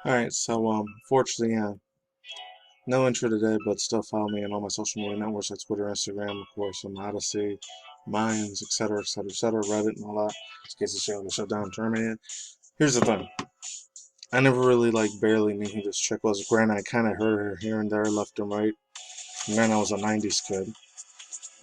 Alright, so fortunately, yeah, no intro today, but still follow me on all my social media networks like Twitter, Instagram, of course, Odyssey, Minds, etc., etc., etc., Reddit, and all that. In case the show was shut down, terminated. Here's the thing. I never really, barely knew who this chick was. Granted, I kind of heard her here and there, left and right. And then I was a 90s kid.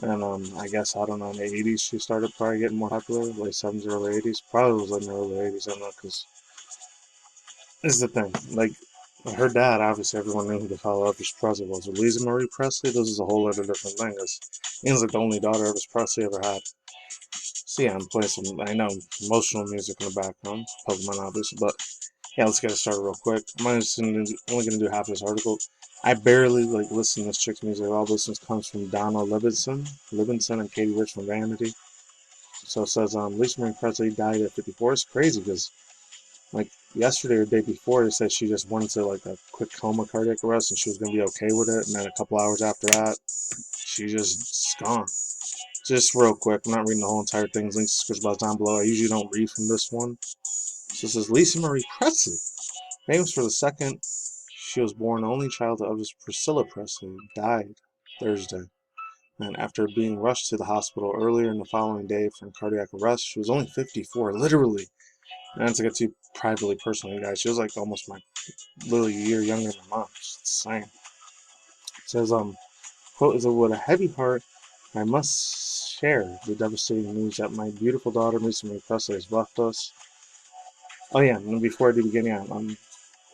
And, I guess, I don't know, in the 80s she started probably getting more popular, late 70s, early 80s. Probably was in the early 80s, I don't know, because this is the thing. Her dad, obviously, everyone knew who the fellow Elvis Presley was. With LisaMarie Presley, this is a whole other different thing. Ian's like the only daughter Elvis Presley ever had. So yeah, I'm playing some, I know, emotional music in the background. Pokemon, obviously. But yeah, let's get it started real quick. I'm only going to do half this article. I barely listen to this chick's music. All this comes from Donna Livingston and Katie Rich from Vanity. So it says, Lisa Marie Presley died at 54. It's crazy because yesterday or the day before, they said she just went into a quick coma cardiac arrest and she was gonna be okay with it. And then a couple hours after that, she just gone. Just real quick, I'm not reading the whole entire thing. Links to description box down below. I usually don't read from this one. So this is Lisa Marie Presley, famous for the second. She was born only child of Elvis Priscilla Presley, died Thursday. And after being rushed to the hospital earlier in the following day from cardiac arrest, she was only 54, literally. And that's to get too privately personal, guys. She was almost literally a year younger than my mom. It's insane. It says, quote, is it with a heavy heart I must share the devastating news that my beautiful daughter, Lisa Marie Presley, has left us. Oh yeah, and before I do begin, yeah,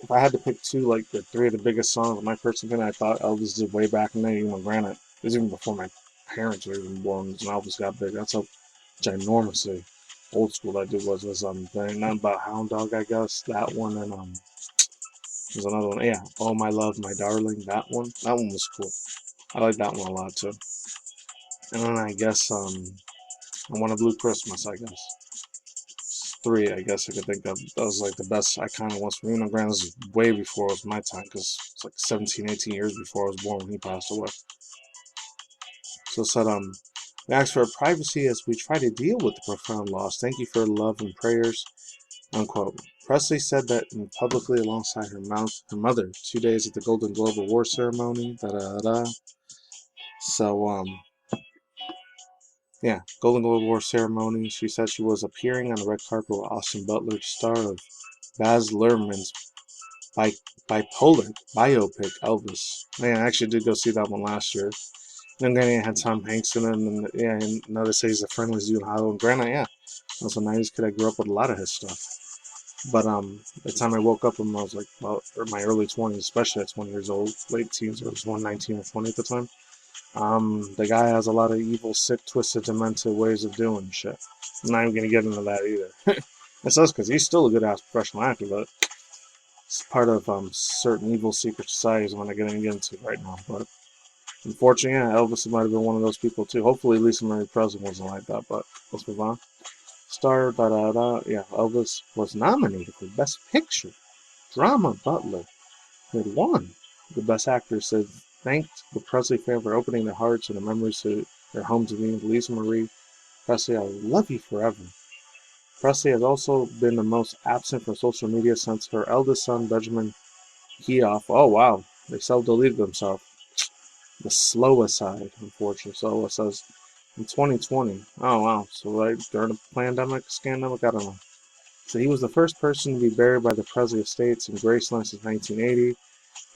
if I had to pick two, the three of the biggest songs of my personal opinion, I thought Elvis did way back in the day, even granted, it was even before my parents were even born, when Elvis got big. That's how ginormously old school that dude was. There ain't nothing about Hound Dog, I guess. That one, and there's another one. Yeah, Oh My Love, My Darling. That one. That one was cool. I like that one a lot too. And then I guess I Want a Blue Christmas. I guess three. I guess I could think of. That was the best iconic ones for me. And granted, this is way before it was my time because it's 17, 18 years before I was born when he passed away. So it said we ask for privacy as we try to deal with the profound loss. Thank you for your love and prayers. Unquote. Presley said that publicly alongside her mother, 2 days at the Golden Globe Award ceremony. Da da da. So yeah, Golden Globe Award ceremony. She said she was appearing on the red carpet with Austin Butler, star of Baz Luhrmann's bi- bipolar biopic Elvis. Man, I actually did go see that one last year. And then I had Tom Hanks in it, and yeah, and notice he's the friendliest dude in Hollywood. Granted, yeah, I was a 90s kid. I grew up with a lot of his stuff. But the time I woke up, I was my early 20s, especially at 20 years old, late teens. I was 19 or 20 at the time. The guy has a lot of evil, sick, twisted, demented ways of doing shit. I'm not even gonna get into that either. It sucks because he's still a good ass professional actor, but it's part of certain evil secret societies I'm not getting into right now. But unfortunately, yeah, Elvis might have been one of those people too. Hopefully, Lisa Marie Presley wasn't like that. But let's move on. Star da da da. Yeah, Elvis was nominated for Best Picture, Drama Butler, who had won. The Best Actor said thanked the Presley family for opening their hearts and their memories to their home to me with Lisa Marie Presley. I will love you forever. Presley has also been the most absent from social media since her eldest son, Benjamin Keough. Oh, wow. They self-deleted themselves. The slowest side, unfortunately. So it says in 2020. Oh, wow. So during the pandemic, scandemic, I don't know. So he was the first person to be buried by the Presley estates in Graceland since 1980.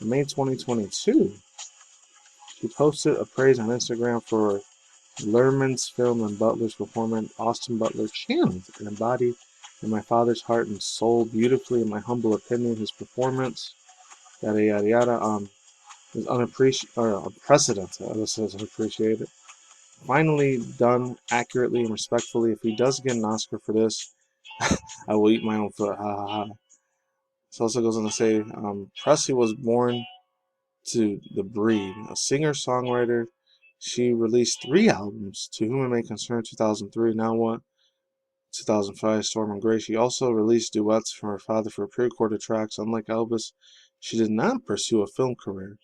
In May 2022, he posted a praise on Instagram for Luhrmann's film and Butler's performance. Austin Butler channeled and embodied in my father's heart and soul beautifully. In my humble opinion, his performance, yada yada yada, is unprecedented. This is unappreciated. Finally done accurately and respectfully. If he does get an Oscar for this, I will eat my own foot. Ha ha ha. It also goes on to say, Presley was born to the breed, a singer-songwriter. She released 3 albums, To Whom It May Concern 2003, Now What 2005, Storm and Grace. She also released duets from her father for pre-recorded tracks. Unlike Elvis, she did not pursue a film career.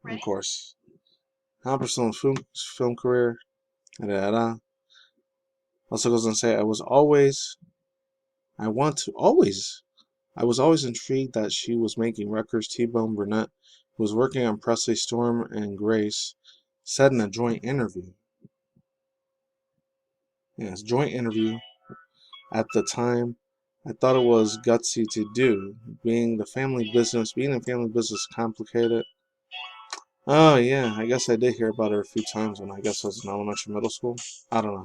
Of course, not pursue a film career. Also goes on to say, I want to always I was always intrigued that she was making records. T-Bone Burnett, who was working on Presley, Storm, and Grace, said in a joint interview. Yes, joint interview. At the time, I thought it was gutsy to do. Being in family business is complicated. Oh yeah, I guess I did hear about her a few times when I guess I was in elementary, middle school. I don't know.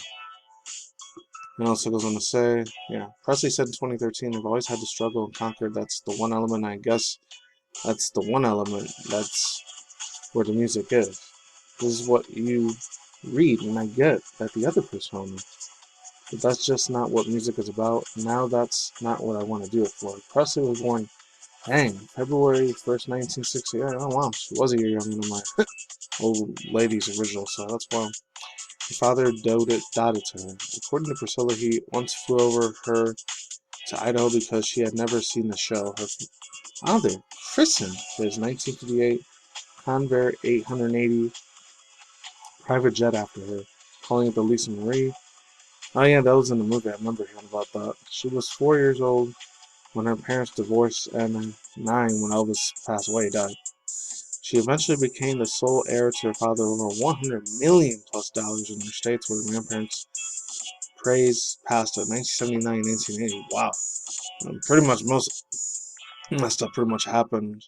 And also goes on to say, yeah, Presley said in 2013, I've always had to struggle and conquer. That's the one element, I guess. That's the one element. That's where the music is. This is what you read, and I get that the other person told me. But that's just not what music is about. Now that's not what I want to do it for. Presley was born, dang, February 1st, 1968. Oh wow, she was a year younger than my old lady's original, so that's wild. Her father dotted to her. According to Priscilla, he once flew over her to Idaho because she had never seen the show. Her father christened his 1958 Convair 880 private jet after her, calling it the LisaMarie. Oh yeah, that was in the movie. I remember hearing about that. She was 4 years old when her parents divorced and 9 when Elvis passed away, died. She eventually became the sole heir to her father over $100 million plus in her states where her grandparents praise passed in 1979 and 1980. Wow. Pretty much most stuff pretty much happened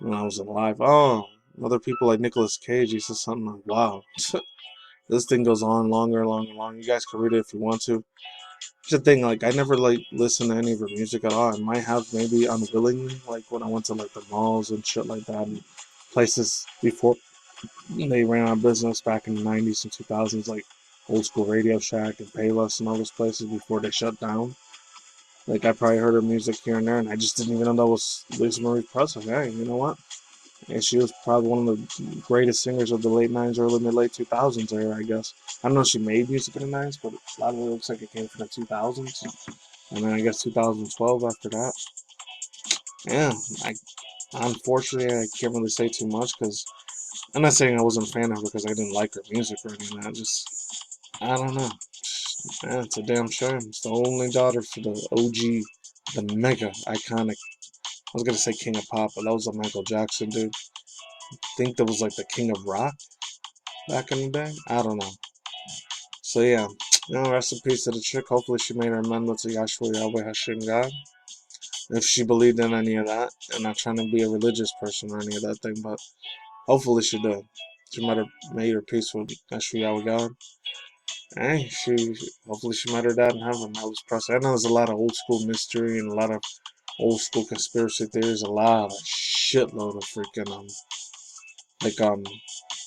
when I was alive. Oh, other people like Nicolas Cage, he says something like, wow. This thing goes on longer and longer and longer. You guys can read it if you want to. Here's the thing, like, I never, like, listened to any of her music at all. I might have maybe unwillingly, like, when I went to, like, the malls and shit like that and places before they ran out of business back in the 90s and 2000s, like Old School Radio Shack and Payless and all those places before they shut down. Like, I probably heard her music here and there, and I just didn't even know that was LisaMarie Presley. Hey, you know what? And she was probably one of the greatest singers of the late 90s, early mid-late 2000s era, I guess. I don't know if she made music in the 90s, but a lot of it looks like it came from the 2000s. And then I guess 2012 after that. Yeah, unfortunately, I can't really say too much because I'm not saying I wasn't a fan of her because I didn't like her music or anything. I don't know. Yeah, it's a damn shame. It's the only daughter for the OG, the mega iconic. I was gonna say King of Pop, but that was a Michael Jackson dude. I think that was like the King of Rock back in the day. I don't know. So yeah, rest in peace to the chick. Hopefully she made her amendment to Yahshua Yahweh Hashem God. If she believed in any of that, and not trying to be a religious person or any of that thing, but hopefully she did. She made her peace with Yahshua Yahweh God. Hey, hopefully she met her dad in heaven. Elvis Presley. I know there's a lot of old school mystery and a lot of old school conspiracy theories, a lot of shitload of freaking like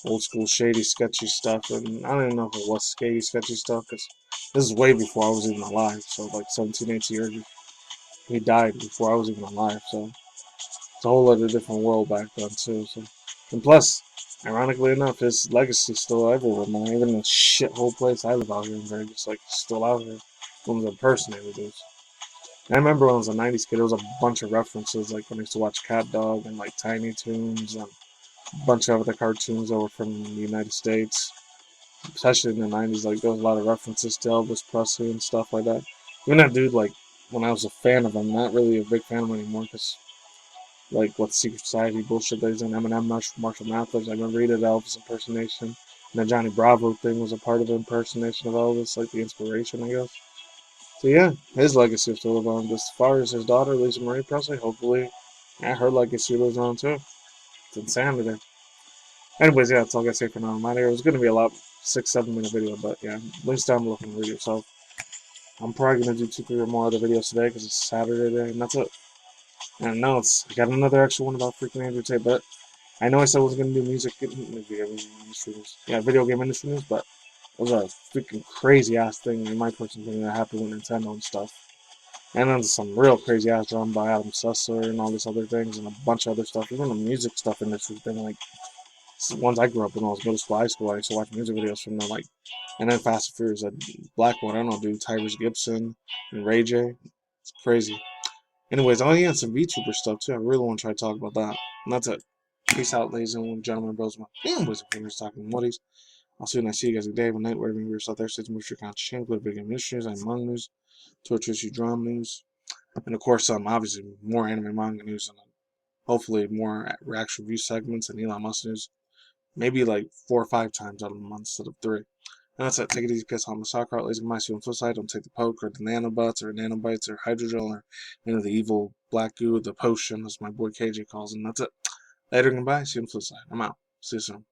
old school shady sketchy stuff, and I don't even know if it was shady sketchy stuff because this is way before I was even alive. So like 17, 18 years, he died before I was even alive. So it's a whole other different world back then too. So, and plus, ironically enough, his legacy's still everywhere, man. Even the shithole place I live out here in Vegas, like still out here. One of the impersonator dudes. And I remember when I was a '90s kid, there was a bunch of references, like when I used to watch Cat Dog and like Tiny Toons and a bunch of other cartoons that were from the United States, especially in the '90s. Like there was a lot of references to Elvis Presley and stuff like that. Even that dude, like when I was a fan of him, not really a big fan of him anymore because like what Secret Society bullshit that he's in, Eminem, Marshall Mathers. I remember he did Elvis impersonation, and the Johnny Bravo thing was a part of the impersonation of Elvis, like the inspiration, I guess. So yeah, his legacy still live on. As far as his daughter, LisaMarie Presley, hopefully, yeah, her legacy lives on too. It's insanity. Anyways, yeah, that's all I gotta say for now. It was gonna be a lot 6-7 minute video, but yeah, links down below from the video. So I'm probably gonna do 2-3 or more other videos today because it's Saturday day, and that's it. And now I got another extra one about freaking Andrew Tate, but I know I said I was gonna do video industry news. Yeah, video game industry news, but it was a freaking crazy ass thing in my personal opinion that happened with Nintendo and stuff. And then some real crazy ass drama by Adam Sessler and all these other things and a bunch of other stuff. Even the music stuff industry's been like ones I grew up when I was middle school, high school. I used to watch music videos from them, like, and then Fast and Furious, that black one. I don't know, dude, Tyrese Gibson and Ray J. It's crazy. Anyways, oh yeah, some VTuber stuff too. I really want to try to talk about that. And that's it. Peace out, ladies and gentlemen, bros, my boys and fingers talking muddies. I'll see you and I see you guys today, have a night, wherever you're out there. Stay tuned for your content, video game news, and manga news, Twitch issue drama news. And of course, obviously more anime manga news and hopefully more reaction review segments and Elon Musk news. Maybe like 4 or 5 times out of the month instead of 3. And that's it. Take it easy, piss on the soccer out, LisaMarie, see you on the flip side. Don't take the poke or the nanobots or nanobites or hydrogel or the evil black goo, the potion, as my boy KJ calls it. And that's it. Later, goodbye. See you on the flip side. I'm out. See you soon.